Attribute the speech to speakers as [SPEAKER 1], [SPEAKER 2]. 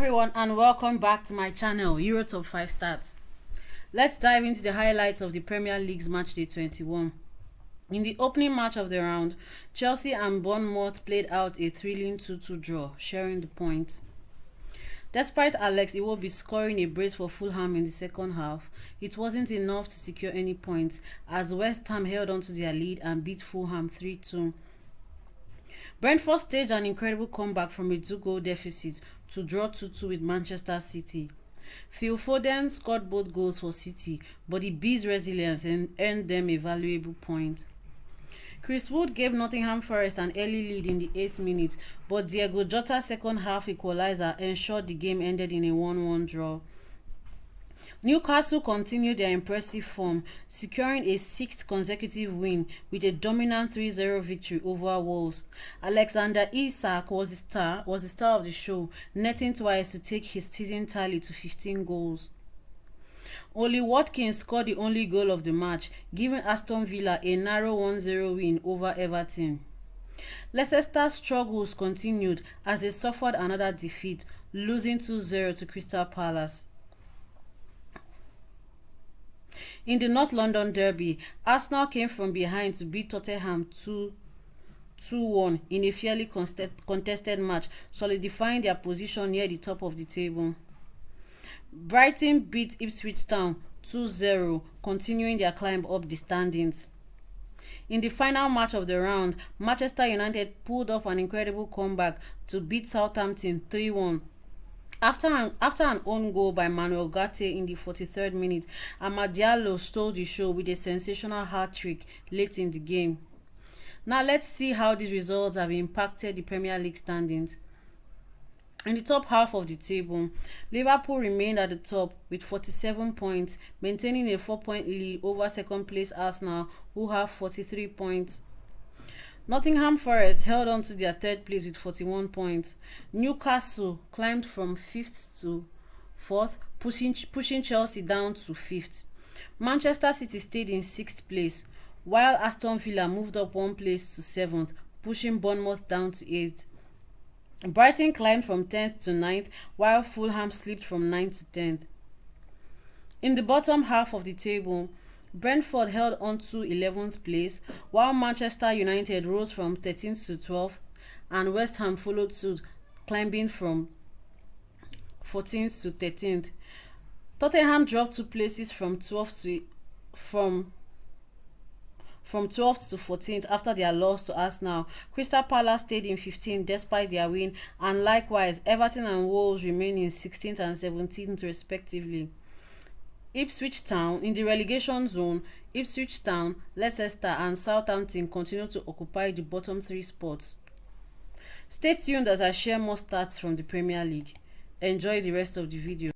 [SPEAKER 1] everyone and welcome back to my channel, Euro Top 5 Stats. Let's dive into the highlights of the Premier League's Matchday 21. In the opening match of the round, Chelsea and Bournemouth played out a thrilling 2-2 draw, sharing the points. Despite Alex Iwobi scoring a brace for Fulham in the second half, it wasn't enough to secure any points as West Ham held on to their lead and beat Fulham 3-2. Brentford staged an incredible comeback from a 2-goal deficit to draw 2-2 with Manchester City. Phil Foden scored both goals for City, but he beat resilience and earned them a valuable point. Chris Wood gave Nottingham Forest an early lead in the 8th minute, but Diego Jota's second half equalizer ensured the game ended in a 1-1 draw. Newcastle continued their impressive form, securing a 6th consecutive win with a dominant 3-0 victory over Wolves. Alexander Isak was the star of the show, netting twice to take his season tally to 15 goals. Oli Watkins scored the only goal of the match, giving Aston Villa a narrow 1-0 win over Everton. Leicester's struggles continued as they suffered another defeat, losing 2-0 to Crystal Palace. In the North London derby, Arsenal came from behind to beat Tottenham 2-1 in a fairly contested match, solidifying their position near the top of the table. Brighton beat Ipswich Town 2-0, continuing their climb up the standings. In the final match of the round, Manchester United pulled off an incredible comeback to beat Southampton 3-1. After an own goal by Manuel Ugarte in the 43rd minute, Amad Diallo stole the show with a sensational hat-trick late in the game. Now let's see how these results have impacted the Premier League standings. In the top half of the table, Liverpool remained at the top with 47 points, maintaining a 4-point lead over second place Arsenal, who have 43 points. Nottingham Forest held on to their 3rd place with 41 points. Newcastle climbed from 5th to 4th, pushing Chelsea down to 5th. Manchester City stayed in 6th place, while Aston Villa moved up 1 place to 7th, pushing Bournemouth down to 8th. Brighton climbed from 10th to 9th, while Fulham slipped from 9th to 10th. In the bottom half of the table, Brentford held on to 11th place, while Manchester United rose from 13th to 12th, and West Ham followed suit, climbing from 14th to 13th. Tottenham dropped 2 places from 12th to 14th after their loss to Arsenal. Crystal Palace stayed in 15th despite their win, and likewise Everton and Wolves remain in 16th and 17th respectively. Ipswich Town, in the relegation zone, Ipswich Town, Leicester and Southampton continue to occupy the bottom 3 spots. Stay tuned as I share more stats from the Premier League. Enjoy the rest of the video.